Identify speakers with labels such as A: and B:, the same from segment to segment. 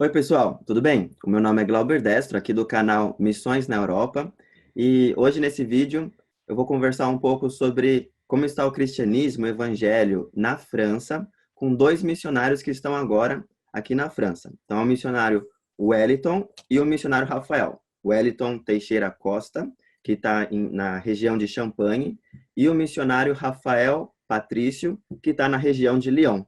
A: Oi, pessoal, tudo bem? O meu nome é Glauber Destro, aqui do canal Missões na Europa, e hoje nesse vídeo eu vou conversar um pouco sobre como está o cristianismo, o evangelho na França, com dois missionários que estão agora aqui na França. Então, é o missionário Wellington e o missionário Rafael. Wellington Teixeira Costa, que está na região de Champagne, e o missionário Rafael Patrício, que está na região de Lyon.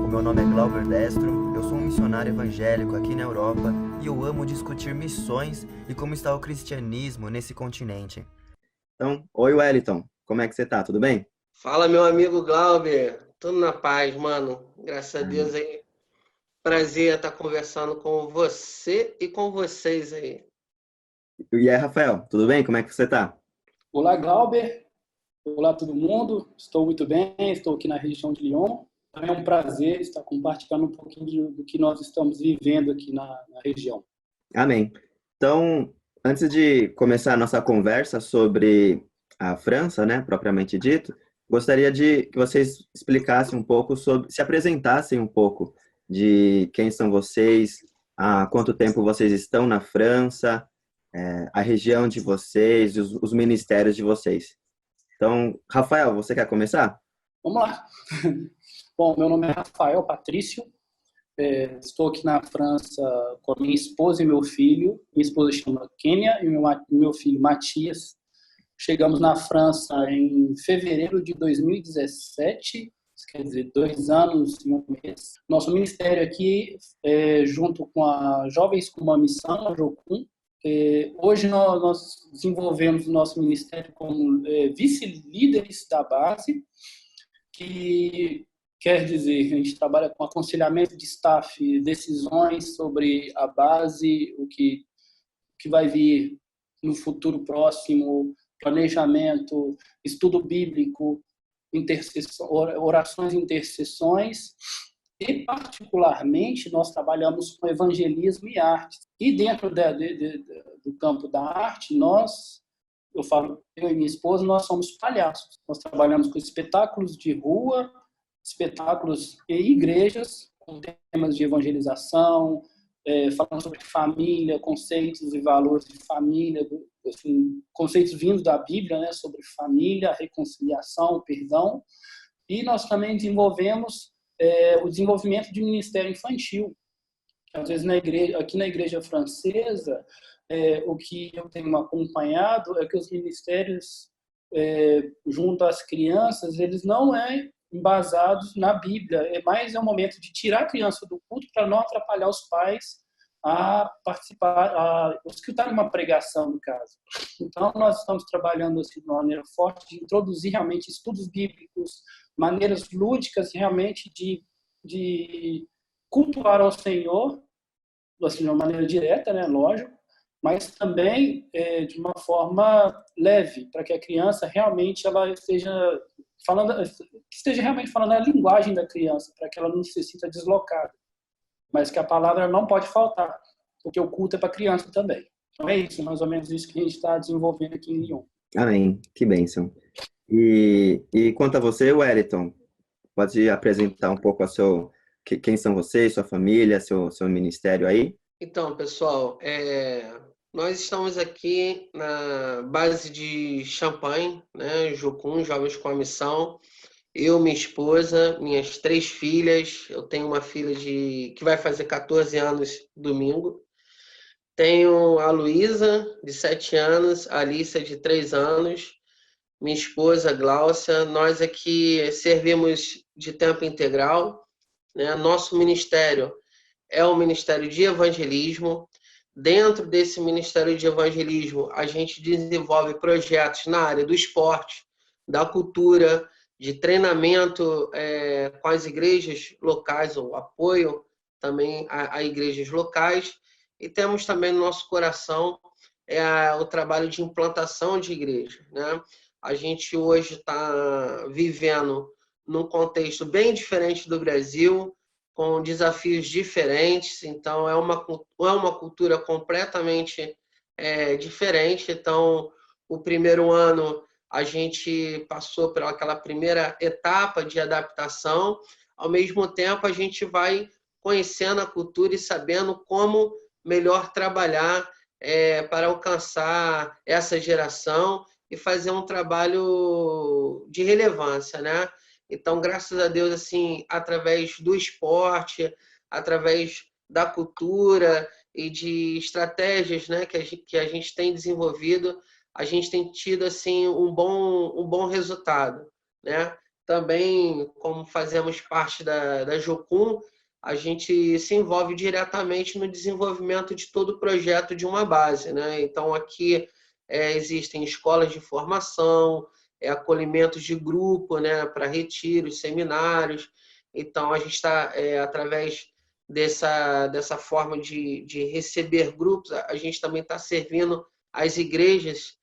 A: O meu nome é Glauber Destro, eu sou um missionário evangélico aqui na Europa e eu amo discutir missões e como está o cristianismo nesse continente. Então, oi Wellington, como é que você tá? Tudo bem?
B: Fala, meu amigo Glauber. Tudo na paz, mano. Graças a Deus
A: Amém.
B: aí. Prazer estar conversando com você e com vocês aí.
A: E aí, Rafael, tudo bem? Como é que você tá?
C: Olá, Glauber. Olá, todo mundo. Estou muito bem, estou aqui na região de Lyon. É um prazer estar compartilhando um pouquinho do que nós estamos vivendo aqui na região.
A: Amém. Então, antes de começar a nossa conversa sobre a França, né, propriamente dito, gostaria de que vocês explicassem um pouco sobre, se apresentassem um pouco de quem são vocês, há quanto tempo vocês estão na França, a região de vocês, os ministérios de vocês. Então, Rafael, você quer começar?
C: Vamos lá. Bom, meu nome é Rafael Patrício. Estou aqui na França com a minha esposa e meu filho. Minha esposa chama Kênia e meu filho Matias. Chegamos na França em fevereiro de 2017, quer dizer, 2 anos e um mês. Nosso ministério aqui, junto com a Jovens com uma Missão, a Jocum, hoje nós desenvolvemos o nosso ministério como vice-líderes da base, que quer dizer, a gente trabalha com aconselhamento de staff, decisões sobre a base, o que vai vir no futuro próximo, planejamento, estudo bíblico, orações e intercessões. E, particularmente, nós trabalhamos com evangelismo e arte. E dentro do campo da arte, eu e minha esposa, nós somos palhaços. Nós trabalhamos com espetáculos de rua, espetáculos e igrejas, com temas de evangelização, falando sobre família, conceitos e valores de família, assim, conceitos vindos da Bíblia, né, sobre família, reconciliação, perdão. E nós também desenvolvemos o desenvolvimento de ministério infantil. Às vezes, aqui na igreja francesa, o que eu tenho acompanhado é que os ministérios junto às crianças, eles não embasados na Bíblia. É um momento de tirar a criança do culto para não atrapalhar os pais a participar, a escutar uma pregação, no caso. Então, nós estamos trabalhando assim, de uma maneira forte de introduzir realmente estudos bíblicos, maneiras lúdicas realmente de cultuar ao Senhor, assim, de uma maneira direta, né, lógico, mas também de uma forma leve, para que a criança realmente ela esteja realmente falando a linguagem da criança, para que ela não se sinta deslocada, mas que a palavra não pode faltar, porque o culto é para criança também. Então é isso, mais ou menos isso que a gente está desenvolvendo aqui em Lyon.
A: Amém, que bênção. E quanto a você, Wellington, pode apresentar um pouco quem são vocês, sua família, seu ministério aí?
B: Então, pessoal, nós estamos aqui na base de Champagne, né? Jocum, Jovens com a Missão. Eu, minha esposa, minhas 3 filhas. Eu tenho uma filha que vai fazer 14 anos domingo. Tenho a Luísa, de 7 anos, a Alícia, de 3 anos, minha esposa, Gláucia. Nós aqui servimos de tempo integral, né? Nosso ministério é o Ministério de Evangelismo. Dentro desse Ministério de Evangelismo, a gente desenvolve projetos na área do esporte, da cultura, de treinamento com as igrejas locais, o apoio também a igrejas locais. E temos também no nosso coração o trabalho de implantação de igreja, né? A gente hoje está vivendo num contexto bem diferente do Brasil, com desafios diferentes, então é uma cultura completamente diferente. Então, o primeiro ano a gente passou por aquela primeira etapa de adaptação. Ao mesmo tempo, a gente vai conhecendo a cultura e sabendo como melhor trabalhar para alcançar essa geração e fazer um trabalho de relevância, né? Então, graças a Deus, assim, através do esporte, através da cultura e de estratégias, né, que a gente tem desenvolvido, a gente tem tido assim um bom resultado, né? Também, como fazemos parte da Jocum, a gente se envolve diretamente no desenvolvimento de todo o projeto de uma base, né? Então, aqui existem escolas de formação, acolhimentos de grupo, né, para retiros, seminários. Então, a gente está, através dessa forma de receber grupos, a gente também está servindo as igrejas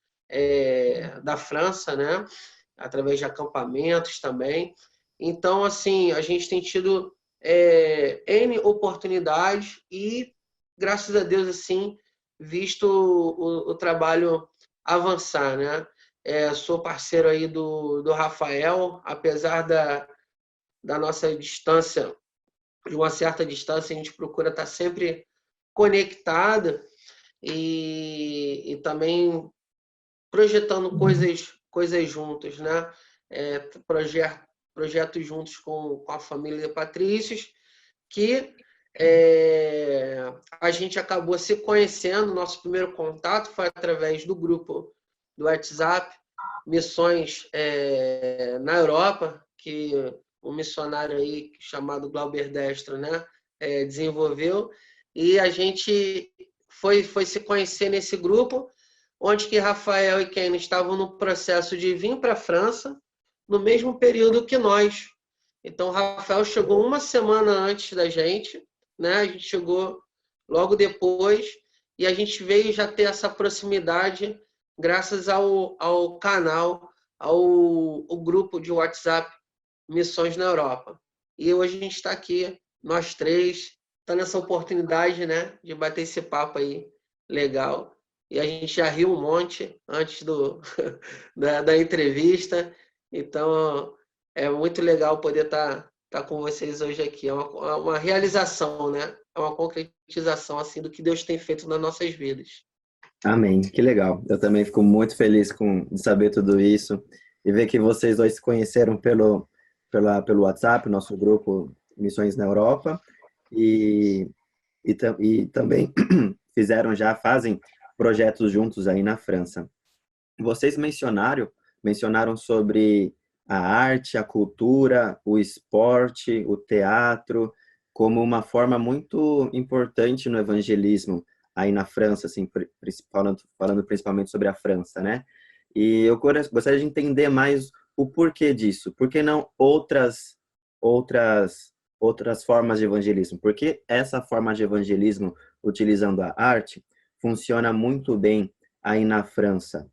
B: da França, né, através de acampamentos também. Então, assim, a gente tem tido N oportunidades e, graças a Deus, assim, visto o trabalho avançar, né? Sou parceiro aí do Rafael, apesar da nossa distância, de uma certa distância, a gente procura estar sempre conectado e também projetando coisas juntos, né? Projetos juntos com a família Patrícios, que a gente acabou se conhecendo. Nosso primeiro contato foi através do grupo do WhatsApp, Missões na Europa, que um missionário aí chamado Glauber Destra, né, desenvolveu, e a gente foi se conhecer nesse grupo, onde que Rafael e Ken estavam no processo de vir para a França no mesmo período que nós. Então, Rafael chegou uma semana antes da gente, né? A gente chegou logo depois e a gente veio já ter essa proximidade graças ao canal, ao grupo de WhatsApp Missões na Europa. E hoje a gente está aqui, nós três, está nessa oportunidade, né, de bater esse papo aí legal. E a gente já riu um monte antes da entrevista. Então, é muito legal poder estar com vocês hoje aqui. É uma realização, né? É uma concretização assim, do que Deus tem feito nas nossas vidas.
A: Amém, que legal. Eu também fico muito feliz de saber tudo isso e ver que vocês dois se conheceram pelo WhatsApp, nosso grupo Missões na Europa, e também fazem projetos juntos aí na França. Vocês mencionaram sobre a arte, a cultura, o esporte, o teatro, como uma forma muito importante no evangelismo aí na França, assim, falando principalmente sobre a França, né? E eu gostaria de entender mais o porquê disso. Por que não outras formas de evangelismo? Porque essa forma de evangelismo, utilizando a arte, funciona muito bem aí na França.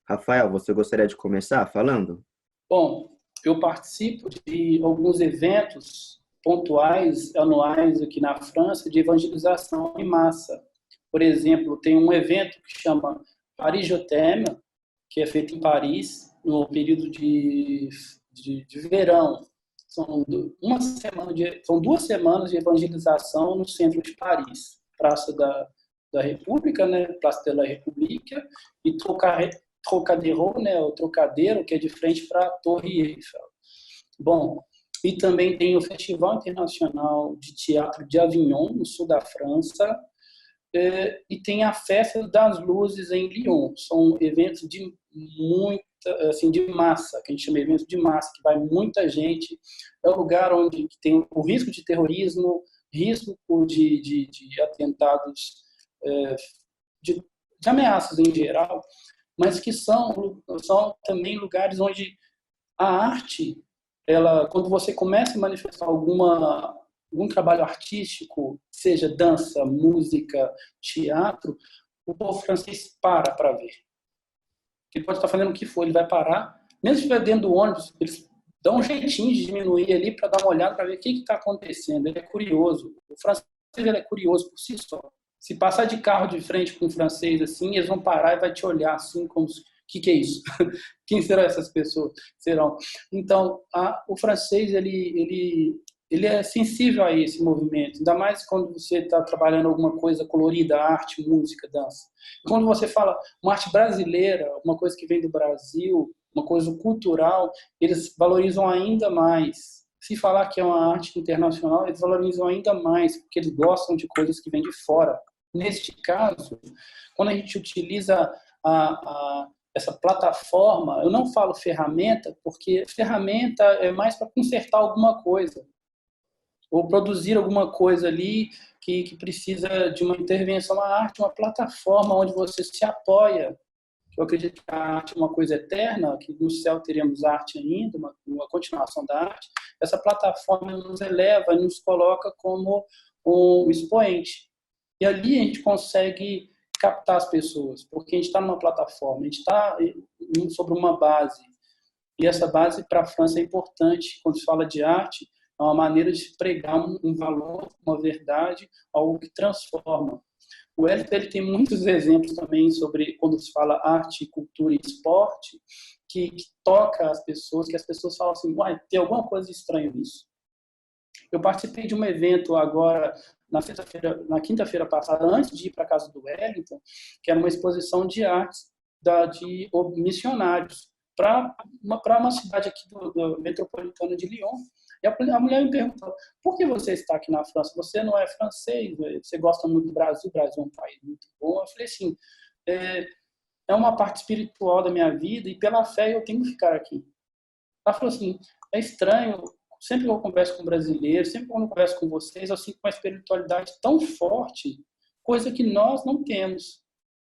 A: Rafael, você gostaria de começar falando?
C: Bom, eu participo de alguns eventos pontuais, anuais aqui na França, de evangelização em massa. Por exemplo, tem um evento que chama Paris Je t'aime, que é feito em Paris, no período de verão. São 2 semanas de evangelização no centro de Paris, Praça da República, né? Praça de la République, e Trocadero, né? O Trocadeiro, que é de frente para a Torre Eiffel. Bom, e também tem o Festival Internacional de Teatro de Avignon, no sul da França, e tem a Festa das Luzes em Lyon. São eventos de de massa, que a gente chama de eventos de massa, que vai muita gente. É um lugar onde tem o risco de terrorismo, risco de atentados, de ameaças em geral, mas que são também lugares onde a arte, quando você começa a manifestar algum trabalho artístico, seja dança, música, teatro, o povo francês para ver. Ele pode estar fazendo o que for, ele vai parar, mesmo se estiver dentro do ônibus, eles dão um jeitinho de diminuir ali para dar uma olhada, para ver o que está acontecendo. Ele é curioso. O francês ele é curioso por si só, Se passar de carro de frente com um francês assim, eles vão parar e vai te olhar assim como que é isso? Quem serão essas pessoas? Serão. Então, o francês ele é sensível a esse movimento, ainda mais quando você está trabalhando alguma coisa colorida, arte, música, dança. Quando você fala uma arte brasileira, uma coisa que vem do Brasil, uma coisa cultural, eles valorizam ainda mais. Se falar que é uma arte internacional, eles valorizam ainda mais, porque eles gostam de coisas que vêm de fora. Neste caso, quando a gente utiliza essa plataforma, eu não falo ferramenta, porque ferramenta é mais para consertar alguma coisa, ou produzir alguma coisa ali que precisa de uma intervenção. A arte é uma plataforma onde você se apoia. Eu acredito que a arte é uma coisa eterna, que no céu teremos arte ainda, uma continuação da arte. Essa plataforma nos eleva, nos coloca como um expoente. E ali a gente consegue captar as pessoas, porque a gente está numa plataforma, a gente está sobre uma base. E essa base para a França é importante. Quando se fala de arte, é uma maneira de pregar um valor, uma verdade, algo que transforma. O Hélio ele tem muitos exemplos também sobre quando se fala arte, cultura e esporte, que toca as pessoas, que as pessoas falam assim, uai, tem alguma coisa estranha nisso. Eu participei de um evento agora, na quinta-feira passada, antes de ir para a casa do Wellington, que era uma exposição de artes de missionários para uma cidade aqui do metropolitana de Lyon. E a mulher me perguntou, por que você está aqui na França? Você não é francês, você gosta muito do Brasil, o Brasil é um país muito bom. Eu falei assim, é uma parte espiritual da minha vida e pela fé eu tenho que ficar aqui. Ela falou assim, é estranho, sempre que eu converso com brasileiros, sempre que eu converso com vocês, eu sinto uma espiritualidade tão forte, coisa que nós não temos.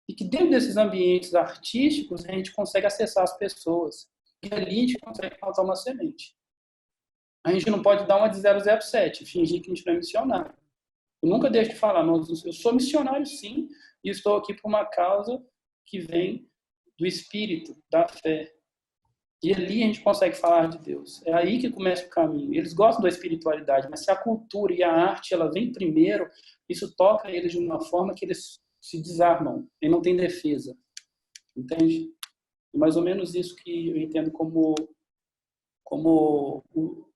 C: E que dentro desses ambientes artísticos a gente consegue acessar as pessoas. E ali a gente consegue plantar uma semente. A gente não pode dar uma de 007, fingir que a gente não é missionário. Eu nunca deixo de falar, eu sou missionário sim, e estou aqui por uma causa que vem do espírito, da fé. E ali a gente consegue falar de Deus. É aí que começa o caminho. Eles gostam da espiritualidade, mas se a cultura e a arte ela vem primeiro, isso toca eles de uma forma que eles se desarmam e não tem defesa. Entende? É mais ou menos isso que eu entendo como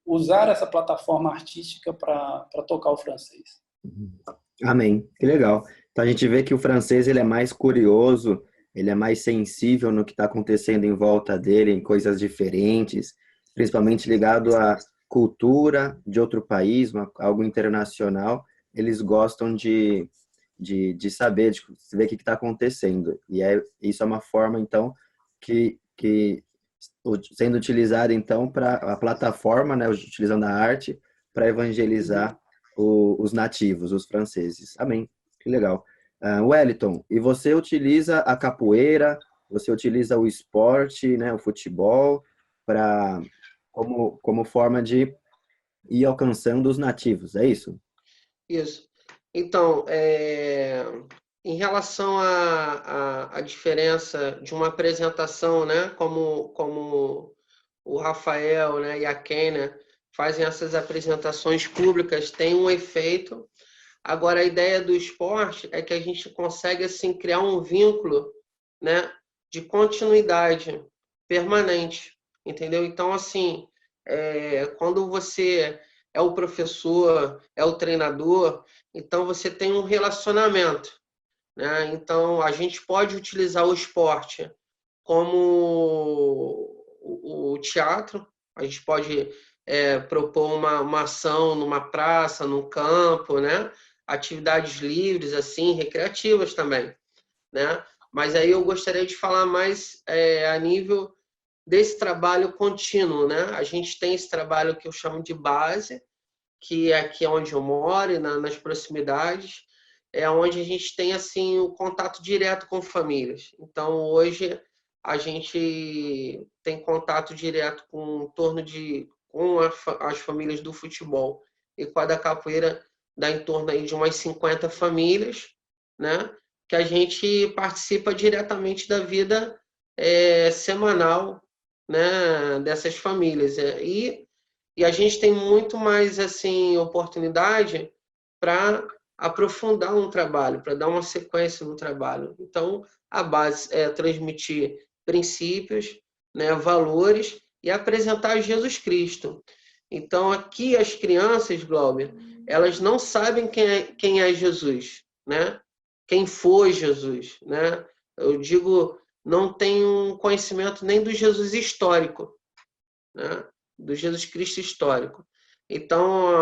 C: usar essa plataforma artística para tocar o francês.
A: Amém. Que legal. Então a gente vê que o francês ele é mais curioso, ele é mais sensível no que está acontecendo em volta dele, em coisas diferentes, principalmente ligado à cultura de outro país, algo internacional. Eles gostam de saber, de ver o que está acontecendo. E isso é uma forma, então, que sendo utilizada, então, para a plataforma, né, utilizando a arte, para evangelizar os nativos, os franceses. Amém. Que legal. Wellington, e você utiliza a capoeira, você utiliza o esporte, né, o futebol, como forma de ir alcançando os nativos, é isso?
B: Isso. Então, em relação à diferença de uma apresentação, né, como o Rafael, né, e a Kênia fazem essas apresentações públicas, tem um efeito. Agora, a ideia do esporte é que a gente consegue assim, criar um vínculo, né, de continuidade permanente, entendeu? Então, assim, quando você é o professor, é o treinador, então você tem um relacionamento, né? Então, a gente pode utilizar o esporte como o teatro, a gente pode propor uma ação numa praça, num campo, né? Atividades livres, assim, recreativas também, né? Mas aí eu gostaria de falar mais a nível desse trabalho contínuo, né? A gente tem esse trabalho que eu chamo de base, que é aqui onde eu moro, nas proximidades, é onde a gente tem assim o contato direto com famílias. Então, hoje a gente tem contato direto com as famílias do futebol. E com a da capoeira dá em torno aí de umas 50 famílias, né? Que a gente participa diretamente da vida semanal, né? Dessas famílias. E a gente tem muito mais assim oportunidade para aprofundar um trabalho, para dar uma sequência no trabalho. Então, a base é transmitir princípios, né, valores e apresentar Jesus Cristo. Então, aqui as crianças, Glauber, elas não sabem quem é Jesus, né? Quem foi Jesus, né? Eu digo, não tem um conhecimento nem do Jesus histórico, né? Do Jesus Cristo histórico. Então,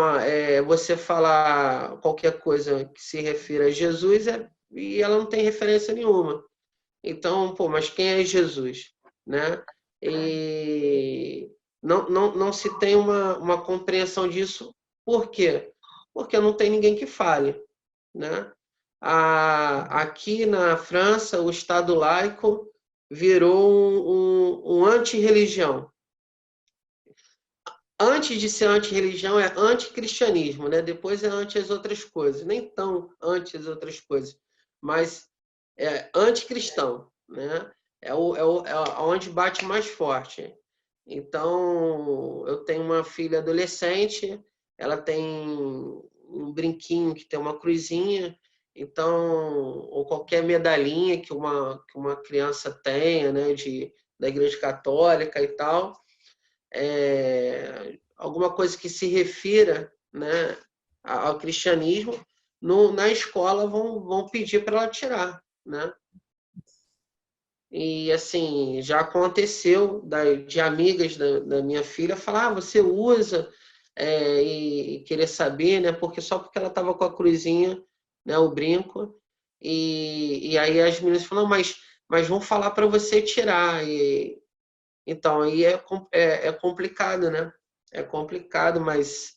B: você falar qualquer coisa que se refira a Jesus e ela não tem referência nenhuma. Então, pô, mas quem é Jesus, né? E não se tem uma compreensão disso. Por quê? Porque não tem ninguém que fale, né? Aqui na França, o Estado laico virou um anti-religião. Antes de ser anti-religião, é anticristianismo, né? Depois é anti as outras coisas. Nem tão anti as outras coisas, mas é anticristão, né? É onde bate mais forte. Então, eu tenho uma filha adolescente, ela tem um brinquinho que tem uma cruzinha, então, ou qualquer medalhinha que uma criança tenha, né, da Igreja Católica e tal, alguma coisa que se refira, né, ao cristianismo, na escola vão pedir para ela tirar, né? E assim, já aconteceu de amigas da minha filha falar, você usa, e querer saber, né? Porque ela estava com a cruzinha, né, o brinco, e aí as meninas falam, mas vão falar para você tirar. Então, aí é complicado, né? É complicado, mas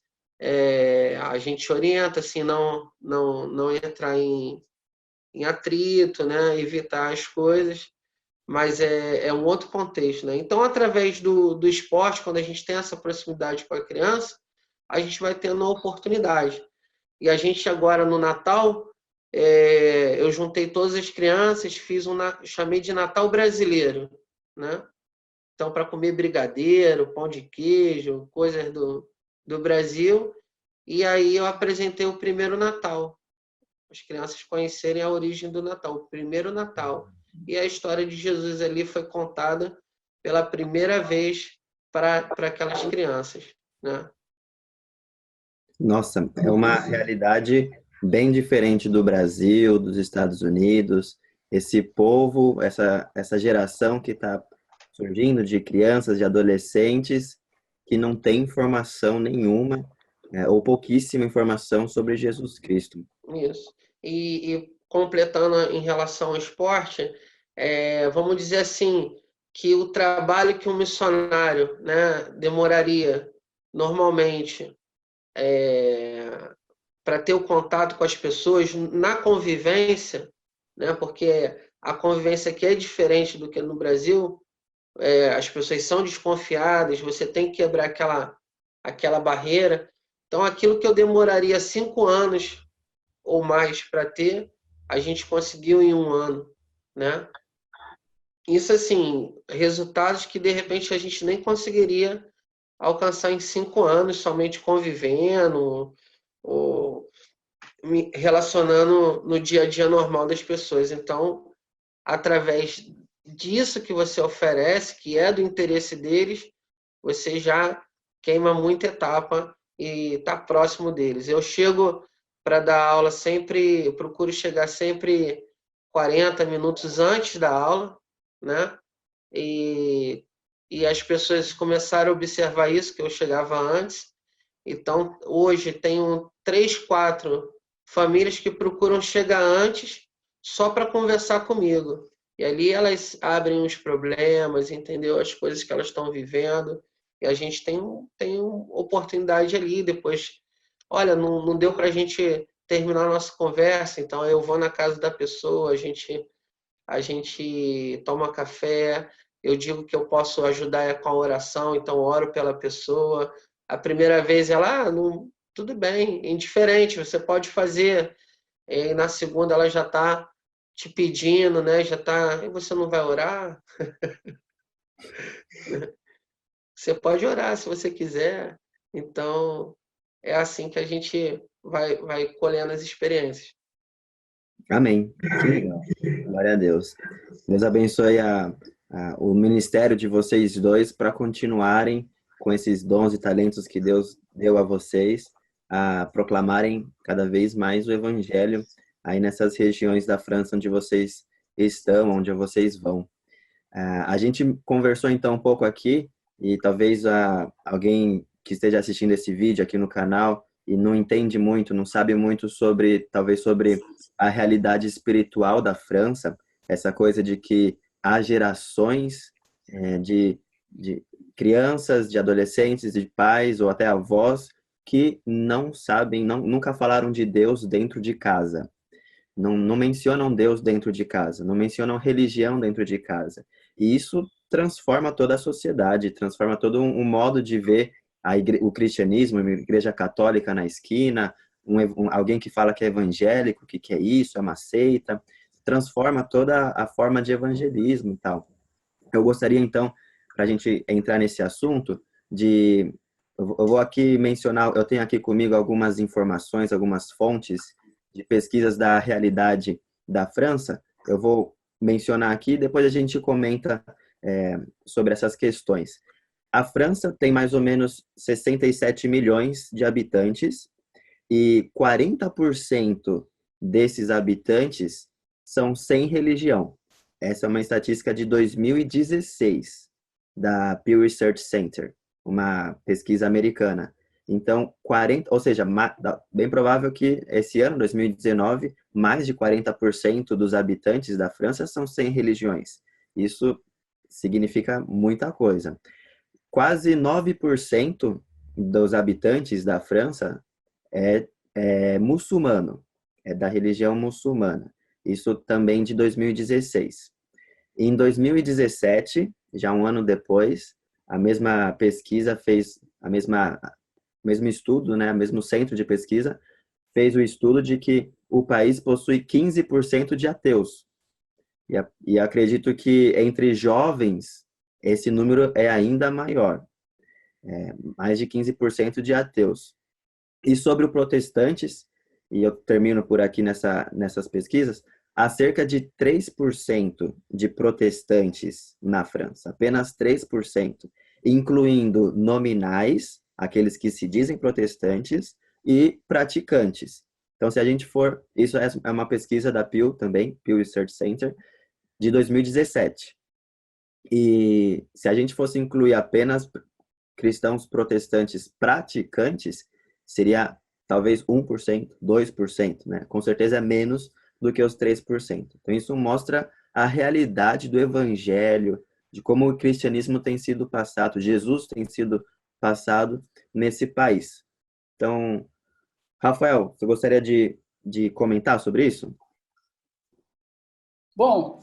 B: a gente orienta, assim, não entrar em atrito, né? Evitar as coisas, mas é um outro contexto, né? Então, através do esporte, quando a gente tem essa proximidade com a criança, a gente vai tendo a oportunidade. E a gente agora, no Natal, eu juntei todas as crianças, chamei de Natal brasileiro, né? Então, para comer brigadeiro, pão de queijo, coisas do Brasil. E aí eu apresentei o primeiro Natal. As crianças conhecerem a origem do Natal, o primeiro Natal. E a história de Jesus ali foi contada pela primeira vez para aquelas crianças, né?
A: Nossa, é uma realidade bem diferente do Brasil, dos Estados Unidos. Esse povo, essa geração que está surgindo de crianças, de adolescentes, que não tem informação nenhuma, ou pouquíssima informação sobre Jesus Cristo.
B: Isso. E completando em relação ao esporte, vamos dizer assim, que o trabalho que um missionário, né, demoraria normalmente para ter o contato com as pessoas na convivência, né, porque a convivência aqui é diferente do que no Brasil, as pessoas são desconfiadas, você tem que quebrar aquela barreira. Então, aquilo que eu demoraria 5 anos ou mais para ter, a gente conseguiu em 1 ano, né? Isso, assim, resultados que, de repente, a gente nem conseguiria alcançar em 5 anos, somente convivendo, ou me relacionando no dia a dia normal das pessoas. Então, através disso que você oferece, que é do interesse deles, você já queima muita etapa e está próximo deles. Eu chego para dar aula sempre, eu procuro chegar sempre 40 minutos antes da aula, né? E as pessoas começaram a observar isso, que eu chegava antes. Então, hoje, tenho 3, 4 famílias que procuram chegar antes só para conversar comigo. E ali elas abrem os problemas, entendeu? As coisas que elas estão vivendo. E a gente tem oportunidade ali. Depois, olha, não deu para a gente terminar a nossa conversa, então eu vou na casa da pessoa, a gente toma café, eu digo que eu posso ajudar com a oração, então oro pela pessoa. A primeira vez ela, não, tudo bem, indiferente, você pode fazer. E na segunda ela já está te pedindo, né? Já está, e você não vai orar? Você pode orar se você quiser. Então, é assim que a gente vai colhendo as experiências.
A: Amém. Que legal. Glória a Deus. Deus abençoe o ministério de vocês dois para continuarem com esses dons e talentos que Deus deu a vocês, a proclamarem cada vez mais o evangelho aí nessas regiões da França onde vocês estão, onde vocês vão. A gente conversou então um pouco aqui e talvez alguém que esteja assistindo esse vídeo aqui no canal e não entende muito, não sabe muito talvez sobre a realidade espiritual da França, essa coisa de que há gerações de crianças, de adolescentes, de pais ou até avós que não sabem, nunca falaram de Deus dentro de casa. Não mencionam Deus dentro de casa, não mencionam religião dentro de casa. E isso transforma toda a sociedade, transforma todo um modo de ver o cristianismo, a igreja católica na esquina, alguém que fala que é evangélico, que é isso, é uma seita, transforma toda a forma de evangelismo e tal. Eu gostaria, então, para a gente entrar nesse assunto, eu vou aqui mencionar, eu tenho aqui comigo algumas informações, algumas fontes de pesquisas da realidade da França. Eu vou mencionar aqui, depois a gente comenta sobre essas questões. A França tem mais ou menos 67 milhões de habitantes e 40% desses habitantes são sem religião. Essa é uma estatística de 2016, da Pew Research Center, uma pesquisa americana. Então, ou seja, bem provável que esse ano, 2019, mais de 40% dos habitantes da França são sem religiões. Isso significa muita coisa. Quase 9% dos habitantes da França é muçulmano, é da religião muçulmana. Isso também de 2016. Em 2017, já um ano depois, a mesma pesquisa fez o mesmo estudo, né, o mesmo centro de pesquisa, fez o estudo de que o país possui 15% de ateus. E acredito que entre jovens, esse número é ainda maior. Mais de 15% de ateus. E sobre os protestantes, e eu termino por aqui nessas pesquisas, há cerca de 3% de protestantes na França, apenas 3%, incluindo nominais, aqueles que se dizem protestantes, e praticantes. Então, se a gente isso é uma pesquisa da Pew também, Pew Research Center, de 2017. E se a gente fosse incluir apenas cristãos protestantes praticantes, seria talvez 1%, 2%, né? Com certeza é menos do que os 3%. Então, isso mostra a realidade do evangelho, de como o cristianismo tem sido passado, Jesus tem sido passado nesse país. Então, Rafael, você gostaria de comentar sobre isso?
C: Bom,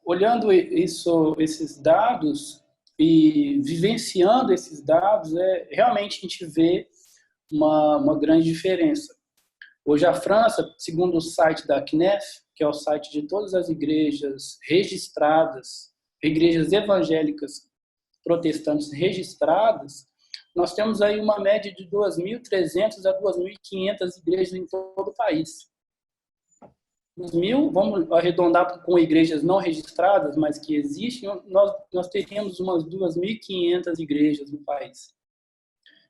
C: olhando esses dados e vivenciando esses dados, realmente a gente vê uma grande diferença. Hoje a França, segundo o site da CNEF, que é o site de todas as igrejas registradas, igrejas evangélicas protestantes registradas, nós temos aí uma média de 2.300 a 2.500 igrejas em todo o país. Vamos arredondar com igrejas não registradas, mas que existem, nós teríamos umas 2.500 igrejas no país.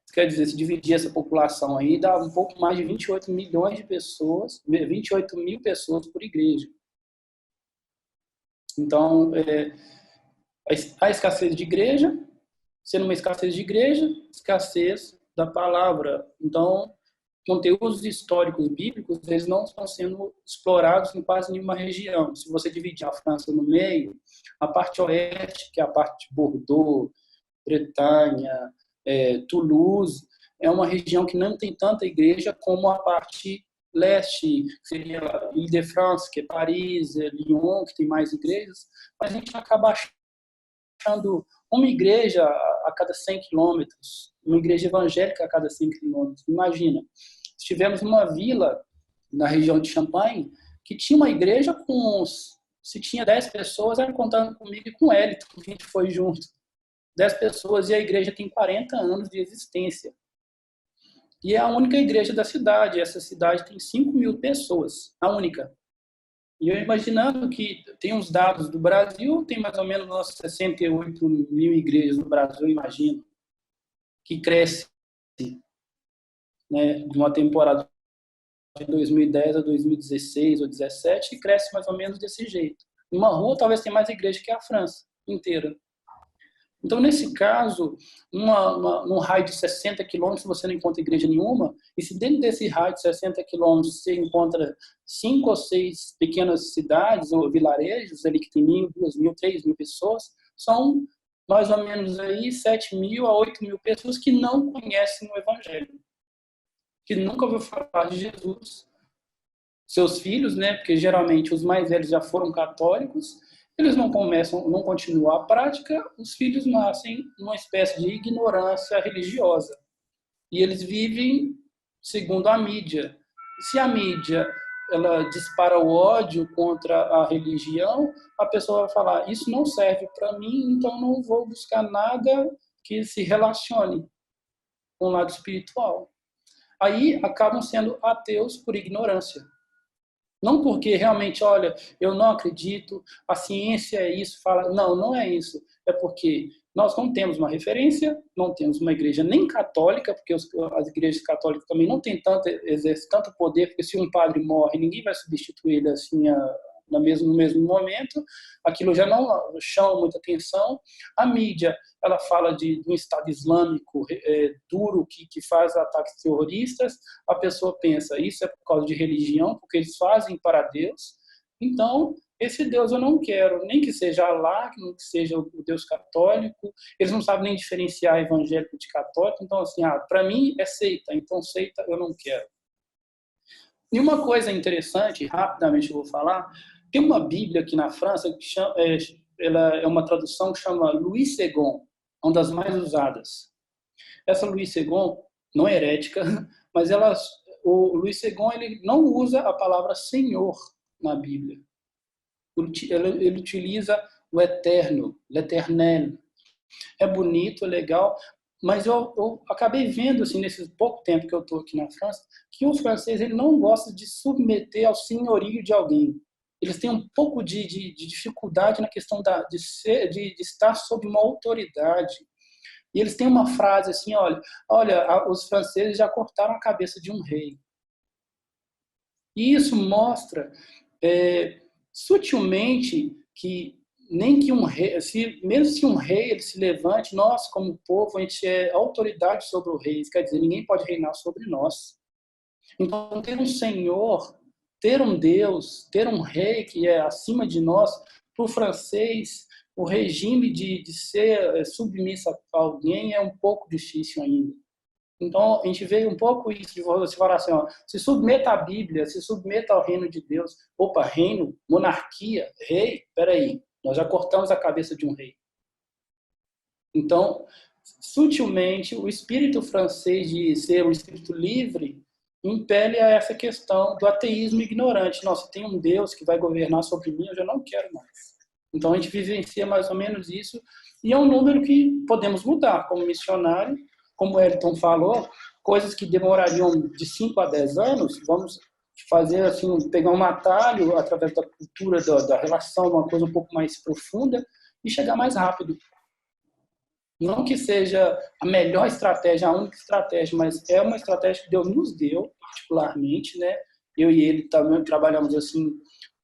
C: Isso quer dizer, se dividir essa população aí, dá um pouco mais de 28 milhões de pessoas, 28 mil pessoas por igreja. Então, a escassez de igreja, sendo uma escassez de igreja, escassez da palavra. Então, conteúdos históricos bíblicos, eles não estão sendo explorados em quase nenhuma região. Se você dividir a França no meio, a parte oeste, que é a parte de Bordeaux, Bretanha, Toulouse, é uma região que não tem tanta igreja como a parte leste, que seria Île-de-France, que é Paris, Lyon, que tem mais igrejas, mas a gente acaba achando uma igreja a cada 100 quilômetros, uma igreja evangélica a cada 100 quilômetros. Imagina, estivemos numa vila na região de Champagne que tinha uma igreja se tinha 10 pessoas, era contando comigo e com o Hélito, que a gente foi junto. 10 pessoas e a igreja tem 40 anos de existência. E é a única igreja da cidade. Essa cidade tem 5.000 pessoas, a única. E eu imaginando que tem uns dados do Brasil, tem mais ou menos umas 68.000 igrejas no Brasil, eu imagino, que cresce, né, de uma temporada de 2010 a 2016 ou 2017, e cresce mais ou menos desse jeito. Uma rua talvez tenha mais igreja que a França inteira. Então, nesse caso, num raio de 60 quilômetros, você não encontra igreja nenhuma, e se dentro desse raio de 60 quilômetros você encontra 5 ou 6 pequenas cidades ou vilarejos, ali que tem 1.000, 2.000, 3.000 pessoas, são mais ou menos aí 7.000 a 8.000 pessoas que não conhecem o Evangelho, que nunca ouviu falar de Jesus. Seus filhos, né, porque geralmente os mais velhos já foram católicos, eles não continuam a prática, os filhos nascem numa espécie de ignorância religiosa. E eles vivem segundo a mídia. Se a mídia ela dispara o ódio contra a religião, a pessoa vai falar, isso não serve para mim, então não vou buscar nada que se relacione com o lado espiritual. Aí acabam sendo ateus por ignorância. Não porque realmente, olha, eu não acredito, a ciência é isso, fala. Não, não é isso. É porque nós não temos uma referência, não temos uma igreja nem católica, porque as igrejas católicas também não têm exercem tanto poder, porque se um padre morre, ninguém vai substituir ele assim no mesmo momento. Aquilo já não chama muita atenção. A mídia, ela fala de um Estado Islâmico duro que faz ataques terroristas. A pessoa pensa, isso é por causa de religião, porque eles fazem para Deus. Então, esse Deus eu não quero, nem que seja Alá, nem que seja o Deus católico. Eles não sabem nem diferenciar evangélico de católico. Então, assim, para mim é seita, então seita eu não quero. E uma coisa interessante, rapidamente eu vou falar, tem uma Bíblia aqui na França que ela é uma tradução que chama Louis II, uma das mais usadas. Essa Louis II não é herética, mas o Louis II ele não usa a palavra Senhor na Bíblia. Ele utiliza o eterno, l'éternel. É bonito, é legal, mas eu acabei vendo, assim, nesse pouco tempo que eu estou aqui na França, que o francês ele não gosta de submeter ao senhorio de alguém. Eles têm um pouco de dificuldade na questão de estar sob uma autoridade. E eles têm uma frase assim, olha, os franceses já cortaram a cabeça de um rei. E isso mostra sutilmente que nem que um rei, mesmo se um rei ele se levante, nós como povo, a gente é autoridade sobre o rei, quer dizer, ninguém pode reinar sobre nós. Então, ter um senhor, ter um Deus, ter um rei que é acima de nós, para o francês, o regime de ser submisso a alguém é um pouco difícil ainda. Então, a gente vê um pouco isso de você falar assim, se submeta à Bíblia, se submeta ao reino de Deus. Opa, reino, monarquia, rei, peraí, nós já cortamos a cabeça de um rei. Então, sutilmente, o espírito francês de ser um espírito livre impele a essa questão do ateísmo ignorante. Nossa, tem um Deus que vai governar sobre mim, eu já não quero mais. Então, a gente vivencia mais ou menos isso, e é um número que podemos mudar como missionário. Como o Elton falou, coisas que demorariam de 5 a 10 anos, vamos fazer assim, pegar um atalho através da cultura, da relação, uma coisa um pouco mais profunda e chegar mais rápido. Não que seja a melhor estratégia, a única estratégia, mas é uma estratégia que Deus nos deu, particularmente, né? Eu e ele também trabalhamos assim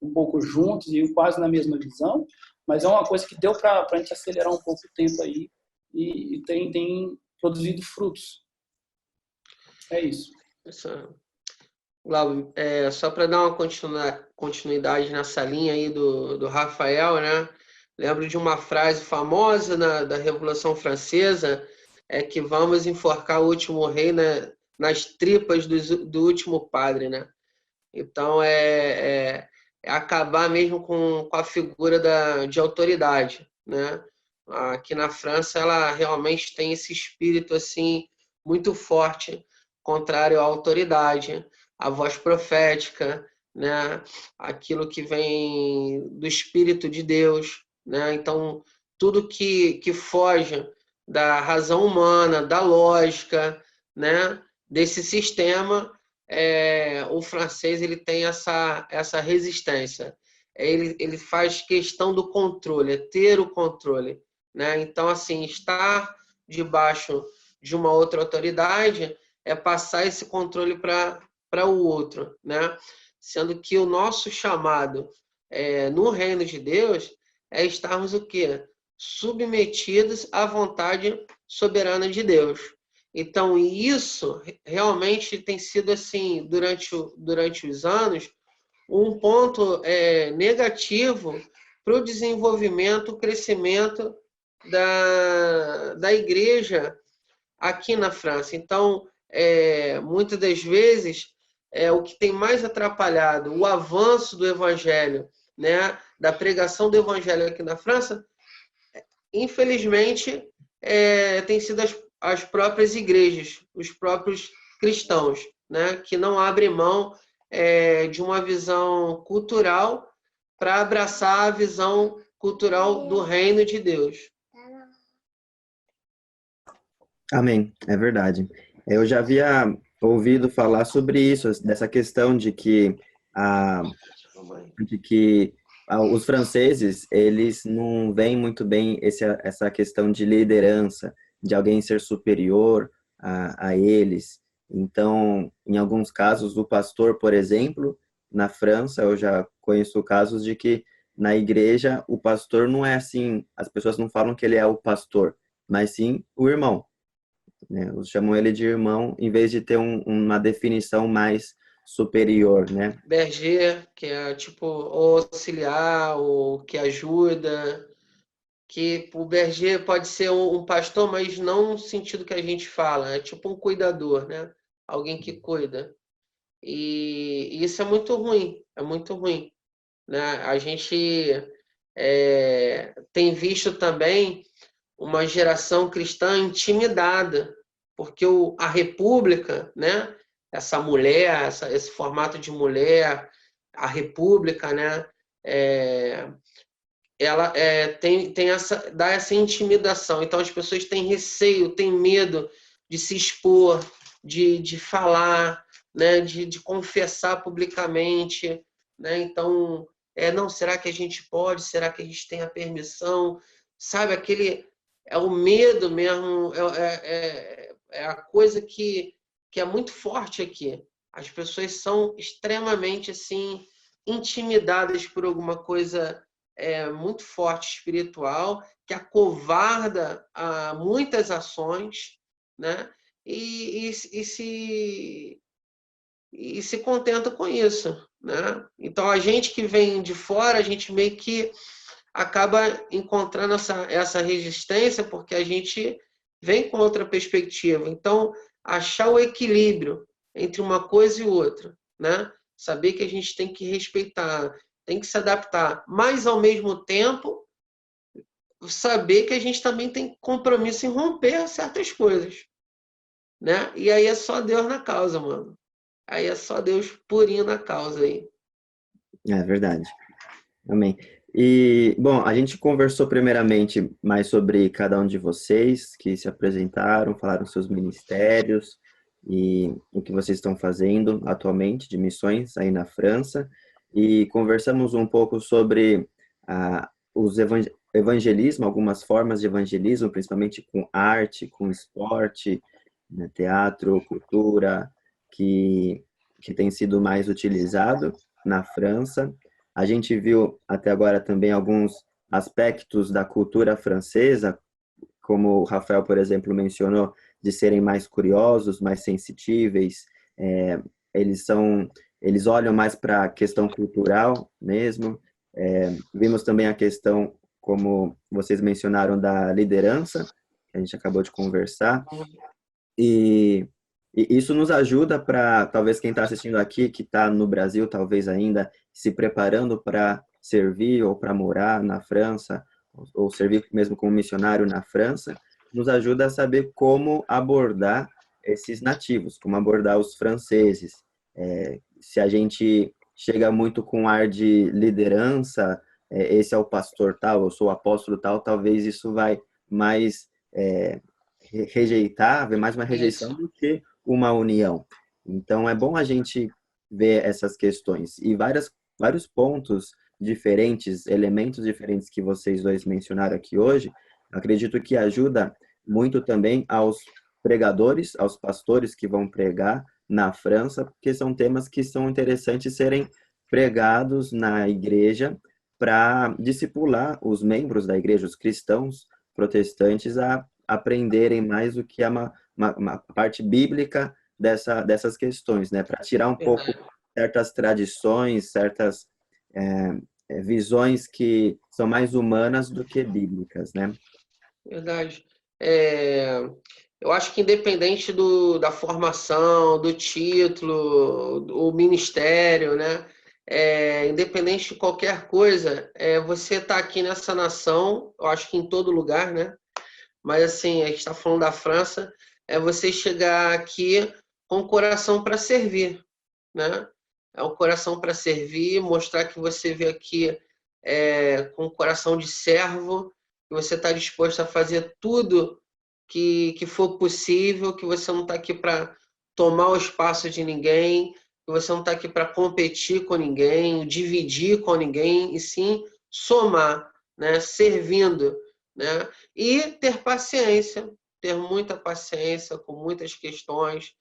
C: um pouco juntos e quase na mesma visão, mas é uma coisa que deu para a gente acelerar um pouco o tempo aí e tem produzido frutos. É isso.
B: Glauber, só para dar uma continuidade nessa linha aí do Rafael, né? Lembro de uma frase famosa da Revolução Francesa, que vamos enforcar o último rei nas tripas do último padre, né? Então, é acabar mesmo com a figura de autoridade, né? Aqui na França, ela realmente tem esse espírito assim muito forte, contrário à autoridade, à voz profética, né? Aquilo que vem do Espírito de Deus, né? Então, tudo que foge da razão humana, da lógica, né? desse sistema, o francês ele tem essa resistência. Ele faz questão do controle, ter o controle, né? Então, assim, estar debaixo de uma outra autoridade é passar esse controle para o outro, né? Sendo que o nosso chamado no reino de Deus é estarmos o quê? Submetidos à vontade soberana de Deus. Então, isso realmente tem sido, assim, durante os anos, um ponto negativo para o desenvolvimento, o crescimento da igreja aqui na França. Então, muitas das vezes, o que tem mais atrapalhado o avanço do evangelho, né, da pregação do evangelho aqui na França, infelizmente, tem sido as próprias igrejas, os próprios cristãos, né, que não abrem mão de uma visão cultural para abraçar a visão cultural do reino de Deus.
A: Amém, é verdade. Eu já havia ouvido falar sobre isso, dessa questão a, de que os franceses, eles não veem muito bem essa questão de liderança, de alguém ser superior a eles. Então, em alguns casos, o pastor, por exemplo, na França, eu já conheço casos de que na igreja o pastor não é assim, as pessoas não falam que ele é o pastor, mas sim o irmão, né? Eles chamam ele de irmão em vez de ter uma definição mais superior, né?
B: Berger, que é tipo o auxiliar, o que ajuda, que o berger pode ser um pastor, mas não no sentido que a gente fala, é tipo um cuidador, né? Alguém que cuida. E isso é muito ruim, né? A gente tem visto também uma geração cristã intimidada, porque a República, né? Essa mulher, esse formato de mulher, a República, né? Ela dá essa intimidação. Então as pessoas têm receio, têm medo de se expor, de falar, né? de confessar publicamente, né? Então, não, será que a gente pode? Será que a gente tem a permissão? Sabe, é o medo mesmo, é a coisa que é muito forte aqui. As pessoas são extremamente assim intimidadas por alguma coisa muito forte espiritual, que acovarda a muitas ações, né? E se contenta com isso, né? Então, a gente que vem de fora, a gente meio que acaba encontrando essa resistência, porque a gente vem com outra perspectiva. Então, achar o equilíbrio entre uma coisa e outra, né? Saber que a gente tem que respeitar, tem que se adaptar, mas, ao mesmo tempo, saber que a gente também tem compromisso em romper certas coisas, né? E aí é só Deus na causa, mano. Aí é só Deus purinho na causa aí.
A: É verdade. Amém. E, bom, a gente conversou primeiramente mais sobre cada um de vocês que se apresentaram, falaram seus ministérios e o que vocês estão fazendo atualmente de missões aí na França. E conversamos um pouco sobre os evangelismo, algumas formas de evangelismo, principalmente com arte, com esporte, né, teatro, cultura, que tem sido mais utilizado na França. A gente viu até agora também alguns aspectos da cultura francesa, como o Rafael, por exemplo, mencionou, de serem mais curiosos, mais sensitíveis. Eles olham mais para a questão cultural mesmo. Vimos também a questão, como vocês mencionaram, da liderança, que a gente acabou de conversar. E isso nos ajuda para, talvez quem está assistindo aqui, que está no Brasil, talvez ainda se preparando para servir ou para morar na França, ou servir mesmo como missionário na França, nos ajuda a saber como abordar esses nativos, como abordar os franceses. Se a gente chega muito com ar de liderança, esse é o pastor tal, eu sou o apóstolo tal, talvez isso vai mais rejeitar, haver mais uma rejeição
B: Isso.
A: do que uma união. Então, é bom a gente ver essas questões. E vários pontos diferentes, elementos diferentes que vocês dois mencionaram aqui hoje, acredito que ajuda muito também aos pregadores, aos pastores que vão pregar na França, porque são temas que são interessantes serem pregados na igreja para discipular os membros da igreja, os cristãos protestantes, a aprenderem mais o que é uma parte bíblica dessas questões, né? Para tirar um pouco
B: Verdade.
A: certas tradições, certas visões que são mais humanas do que bíblicas, né?
B: Verdade. Eu acho que independente da formação, do título, do ministério, né? Independente de qualquer coisa, você está aqui nessa nação, eu acho que em todo lugar, né? Mas assim, a gente está falando da França, é você chegar aqui com o coração para servir, né? É um coração para servir, mostrar que você veio aqui com o coração de servo, que você está disposto a fazer tudo que for possível, que você não está aqui para tomar o espaço de ninguém, que você não está aqui para competir com ninguém, dividir com ninguém, e sim somar, né? Servindo, né? E ter paciência, ter muita paciência com muitas questões,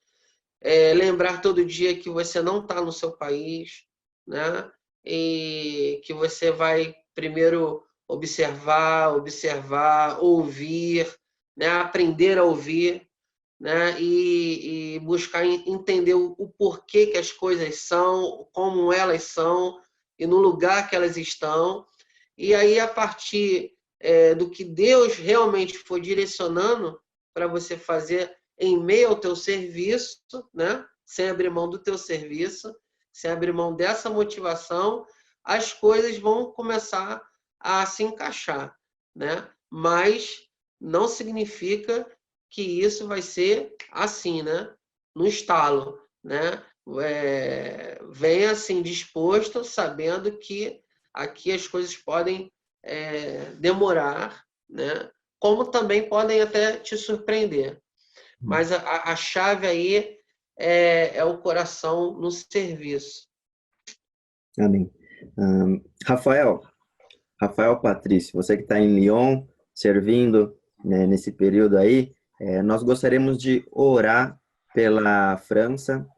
B: lembrar todo dia que você não está no seu país, né? E que você vai primeiro observar, ouvir, né? Aprender a ouvir, né? E buscar entender o porquê que as coisas são, como elas são e no lugar que elas estão. E aí, a partir do que Deus realmente for direcionando para você fazer em meio ao teu serviço, né? Sem abrir mão do teu serviço, sem abrir mão dessa motivação, as coisas vão começar a se encaixar, né? Mas não significa que isso vai ser assim, né? No estalo, né? Venha assim disposto, sabendo que aqui as coisas podem demorar, né? Como também podem até te surpreender. Mas a chave aí é o coração no serviço.
A: Amém. Rafael Patrício, você que está em Lyon, servindo, né, nesse período aí, nós gostaríamos de orar pela França,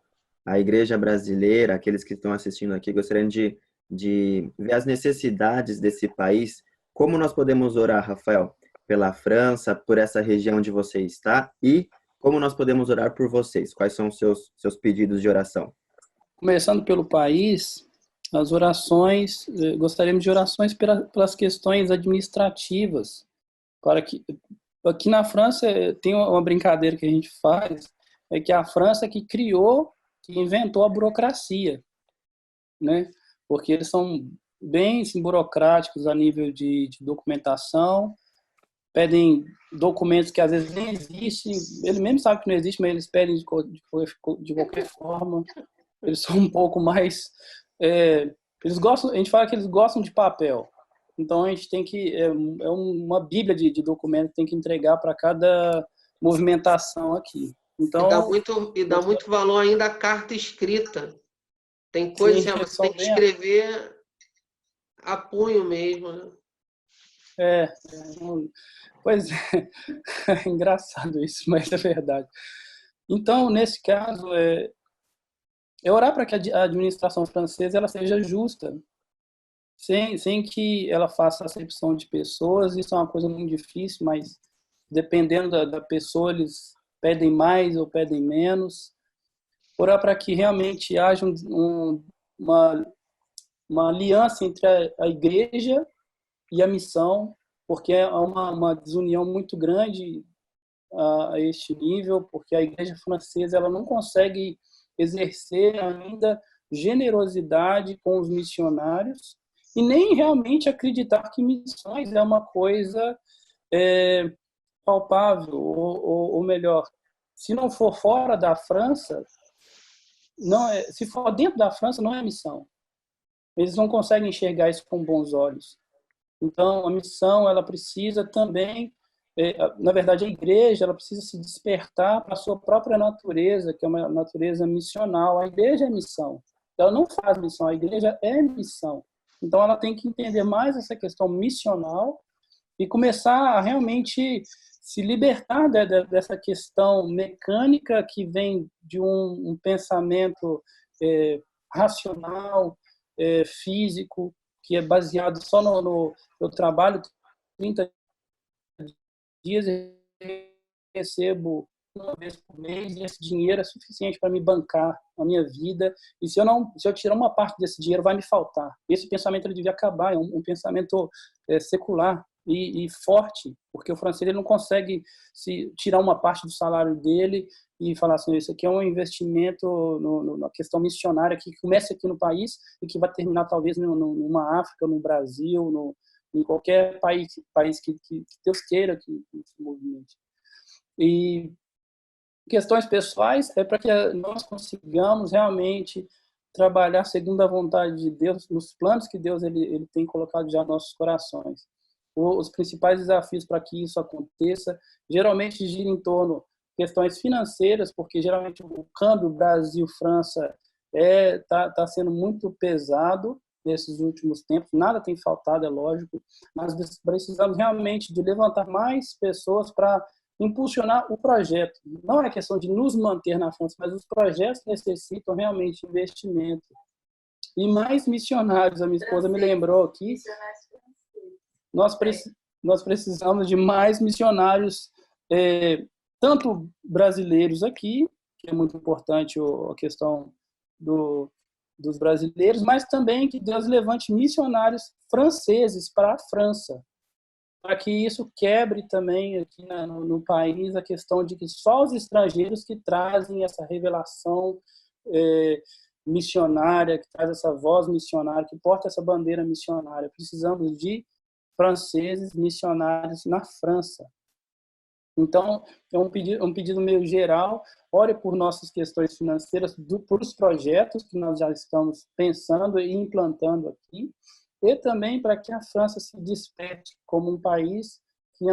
A: a igreja brasileira, aqueles que estão assistindo aqui, gostariam de ver as necessidades desse país. Como nós podemos orar, Rafael, pela França, por essa região onde você está, e como nós podemos orar por vocês? Quais são os seus pedidos de oração?
C: Começando pelo país, as orações, gostaríamos de orações pelas questões administrativas, para que aqui na França tem uma brincadeira que a gente faz, é que a França que criou, que inventou a burocracia, né? Porque eles são bem assim, burocráticos a nível de documentação, pedem documentos que às vezes nem existem, ele mesmo sabe que não existe, mas eles pedem de qualquer forma. Eles são um pouco mais eles gostam, a gente fala que eles gostam de papel, então a gente tem que uma bíblia de documentos que tem que entregar para cada movimentação aqui. Então
B: Dá muito valor ainda à carta escrita. Tem coisas
C: sim,
B: que você tem que escrever a punho mesmo, né?
C: Pois é engraçado isso, mas é verdade. Então, nesse caso, orar para que a administração francesa ela seja justa, sem que ela faça acepção de pessoas. Isso é uma coisa muito difícil, mas dependendo da pessoa, eles pedem mais ou pedem menos. Orar para que realmente haja uma aliança entre a igreja e a missão, porque há uma desunião muito grande a este nível, porque a igreja francesa ela não consegue exercer ainda generosidade com os missionários e nem realmente acreditar que missões é uma coisa palpável, ou melhor, se não for fora da França, se for dentro da França, não é missão. Eles não conseguem enxergar isso com bons olhos. Então, a missão ela precisa também Na verdade, a igreja ela precisa se despertar para a sua própria natureza, que é uma natureza missional. A igreja é missão. Ela não faz missão, a igreja é missão. Então, ela tem que entender mais essa questão missional e começar a realmente se libertar dessa questão mecânica que vem de um pensamento racional, físico, que é baseado só no eu trabalho 30 dias e recebo uma vez por mês e esse dinheiro é suficiente para me bancar a minha vida, e se eu tirar uma parte desse dinheiro vai me faltar. Esse pensamento ele devia acabar, é um pensamento secular e forte, porque o francês ele não consegue tirar uma parte do salário dele e falar assim, isso aqui é um investimento na questão missionária que começa aqui no país e que vai terminar talvez numa África, no Brasil, em qualquer país que Deus queira que se movimente. E questões pessoais é para que nós consigamos realmente trabalhar segundo a vontade de Deus, nos planos que Deus ele tem colocado já nos nossos corações. Os principais desafios para que isso aconteça geralmente giram em torno de questões financeiras, porque geralmente o câmbio Brasil-França tá sendo muito pesado nesses últimos tempos, nada tem faltado, é lógico, mas precisamos realmente de levantar mais pessoas para impulsionar o projeto. Não é questão de nos manter na França, mas os projetos necessitam realmente investimento. E mais missionários, a minha esposa me lembrou aqui, nós precisamos de mais missionários, tanto brasileiros aqui, que é muito importante a questão dos brasileiros, mas também que Deus levante missionários franceses para a França, para que isso quebre também aqui no país a questão de que só os estrangeiros que trazem essa revelação missionária, que traz essa voz missionária, que porta essa bandeira missionária. Precisamos de franceses missionários na França. Então, é um pedido meio geral. Ore por nossas questões financeiras, por os projetos que nós já estamos pensando e implantando aqui, e também para que a França se desperte como um país que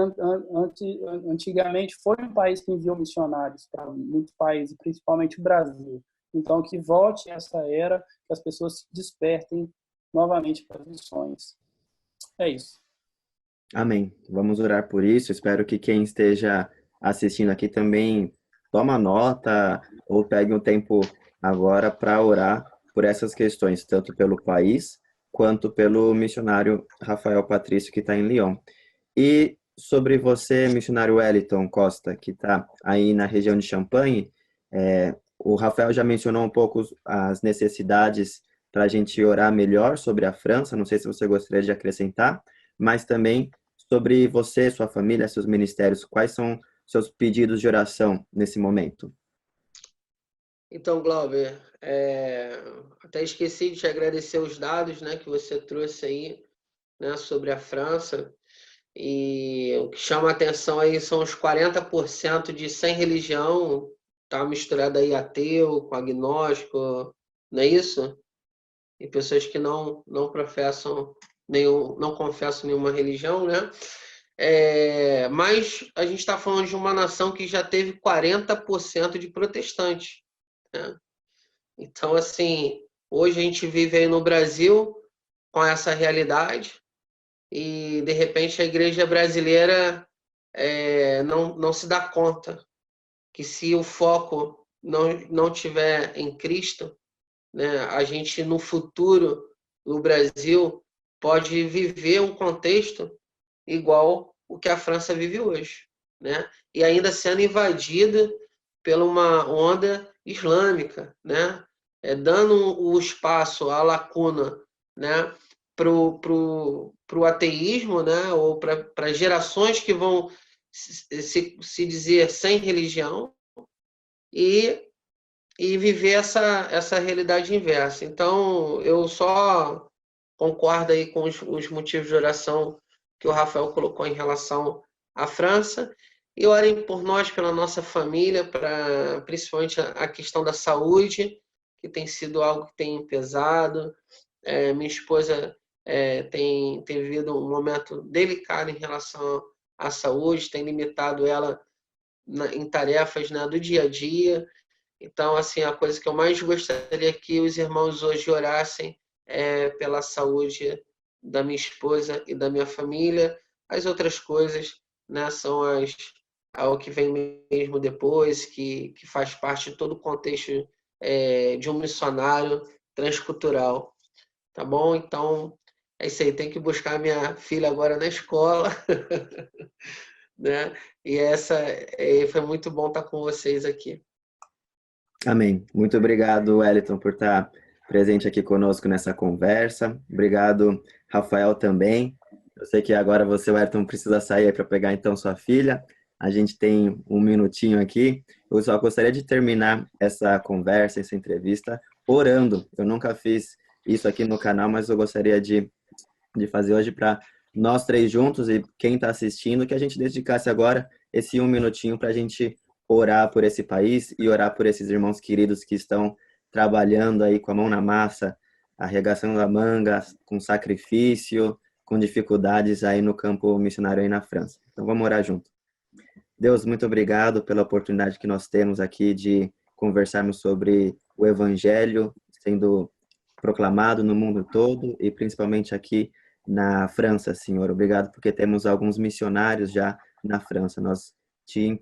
C: antigamente foi um país que enviou missionários para muitos países, principalmente o Brasil. Então, que volte essa era, que as pessoas se despertem novamente para as missões. É isso.
A: Amém. Vamos orar por isso. Espero que quem esteja assistindo aqui também toma nota ou pegue um tempo agora para orar por essas questões, tanto pelo país quanto pelo missionário Rafael Patrício, que está em Lyon. E sobre você, missionário Wellington Costa, que está aí na região de Champagne, o Rafael já mencionou um pouco as necessidades para a gente orar melhor sobre a França, não sei se você gostaria de acrescentar, mas também sobre você, sua família, seus ministérios, quais são seus pedidos de oração nesse momento?
B: Então, Glauber, até esqueci de te agradecer os dados, né, que você trouxe aí, né, sobre a França. E o que chama a atenção aí são os 40% de sem religião, tá misturado aí ateu com agnóstico, não é isso? E pessoas que não professam não confessam nenhuma religião, né? Mas a gente está falando de uma nação que já teve 40% de protestantes, né? Então, assim, hoje a gente vive aí no Brasil com essa realidade e, de repente, a igreja brasileira não se dá conta que se o foco não tiver em Cristo, né, a gente, no futuro, no Brasil, pode viver um contexto igual o que a França vive hoje, né? E ainda sendo invadida por uma onda islâmica, né? Dando o espaço, a lacuna, né? Pro ateísmo, né? Ou para gerações que vão se dizer sem religião e viver essa realidade inversa. Então, eu só concordo aí com os motivos de oração que o Rafael colocou em relação à França, e orem por nós, pela nossa família, principalmente a questão da saúde, que tem sido algo que tem pesado. Minha esposa tem vivido um momento delicado em relação a saúde, tem limitado ela em tarefas, né, do dia a dia. Então, assim, a coisa que eu mais gostaria que os irmãos hoje orassem é pela saúde da minha esposa e da minha família. As outras coisas, né, são ao que vem mesmo depois, que faz parte de todo o contexto de um missionário transcultural. Tá bom? Então, é isso aí. Tem que buscar minha filha agora na escola. Né? E foi muito bom estar com vocês aqui.
A: Amém. Muito obrigado, Wellington, por estar presente aqui conosco nessa conversa. Obrigado, Rafael, também. Eu sei que agora você, Wellington, precisa sair para pegar então sua filha. A gente tem um minutinho aqui. Eu só gostaria de terminar essa conversa, essa entrevista, orando. Eu nunca fiz isso aqui no canal, mas eu gostaria de fazer hoje para nós três juntos e quem está assistindo, que a gente dedicasse agora esse um minutinho para a gente orar por esse país e orar por esses irmãos queridos que estão trabalhando aí com a mão na massa, arregaçando a manga, com sacrifício, com dificuldades aí no campo missionário aí na França. Então vamos orar junto. Deus, muito obrigado pela oportunidade que nós temos aqui de conversarmos sobre o Evangelho sendo proclamado no mundo todo e principalmente aqui na França, Senhor. Obrigado porque temos alguns missionários já na França. Nós te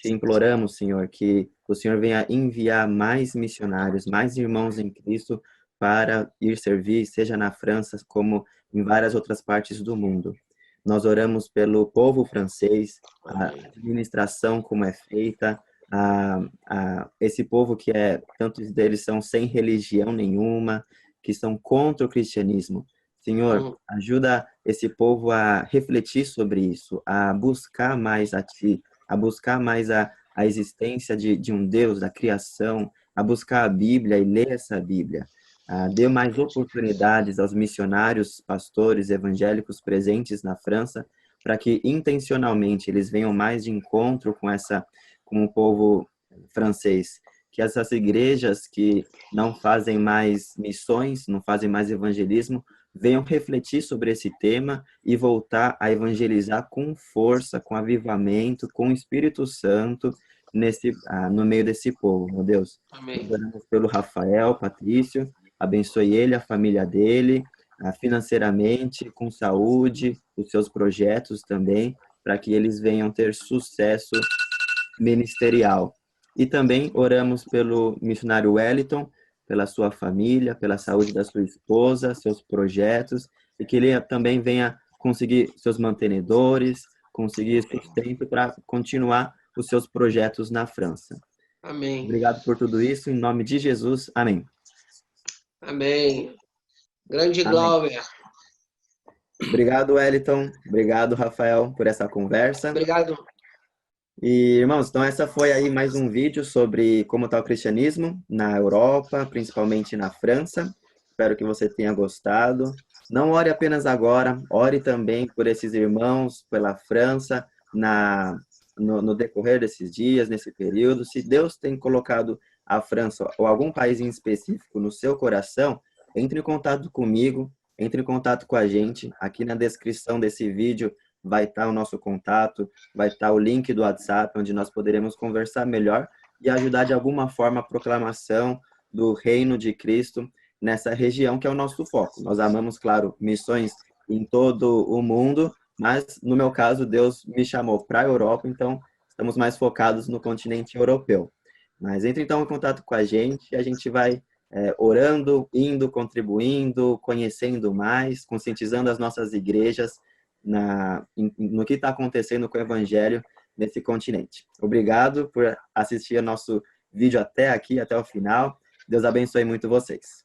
A: imploramos, Senhor, que o Senhor venha enviar mais missionários, mais irmãos em Cristo para ir servir, seja na França como em várias outras partes do mundo. Nós oramos pelo povo francês, a administração como é feita, esse povo que tantos deles são sem religião nenhuma, que são contra o cristianismo. Senhor, ajuda esse povo a refletir sobre isso, a buscar mais a Ti, a buscar mais a existência de um Deus, da criação, a buscar a Bíblia e ler essa Bíblia. Dê mais oportunidades aos missionários, pastores evangélicos presentes na França, para que intencionalmente eles venham mais de encontro com o povo francês. Que essas igrejas que não fazem mais missões, não fazem mais evangelismo, venham refletir sobre esse tema e voltar a evangelizar com força, com avivamento, com o Espírito Santo no meio desse povo, meu Deus.
B: Amém.
A: Oramos pelo Rafael, Patrício, abençoe ele, a família dele, financeiramente, com saúde, os seus projetos também, para que eles venham ter sucesso ministerial. E também oramos pelo missionário Wellington, pela sua família, pela saúde da sua esposa, seus projetos, e que ele também venha conseguir seus mantenedores, conseguir sustento para continuar os seus projetos na França.
B: Amém.
A: Obrigado por tudo isso, em nome de Jesus. Amém.
B: Amém. Grande Glauber.
A: Obrigado, Wellington. Obrigado, Rafael, por essa conversa.
B: Obrigado.
A: E, irmãos, então essa foi aí mais um vídeo sobre como está o cristianismo na Europa, principalmente na França. Espero que você tenha gostado. Não ore apenas agora, ore também por esses irmãos, pela França, no decorrer desses dias, nesse período. Se Deus tem colocado a França ou algum país em específico no seu coração, entre em contato comigo, entre em contato com a gente. Aqui na descrição desse vídeo vai estar o nosso contato, vai estar o link do WhatsApp, onde nós poderemos conversar melhor e ajudar de alguma forma a proclamação do reino de Cristo nessa região que é o nosso foco. Nós amamos, claro, missões em todo o mundo, mas no meu caso, Deus me chamou para a Europa, então estamos mais focados no continente europeu. Mas entre então em contato com a gente vai orando, indo, contribuindo, conhecendo mais, conscientizando as nossas igrejas no que está acontecendo com o Evangelho nesse continente. Obrigado por assistir ao nosso vídeo até aqui, até o final. Deus abençoe muito vocês.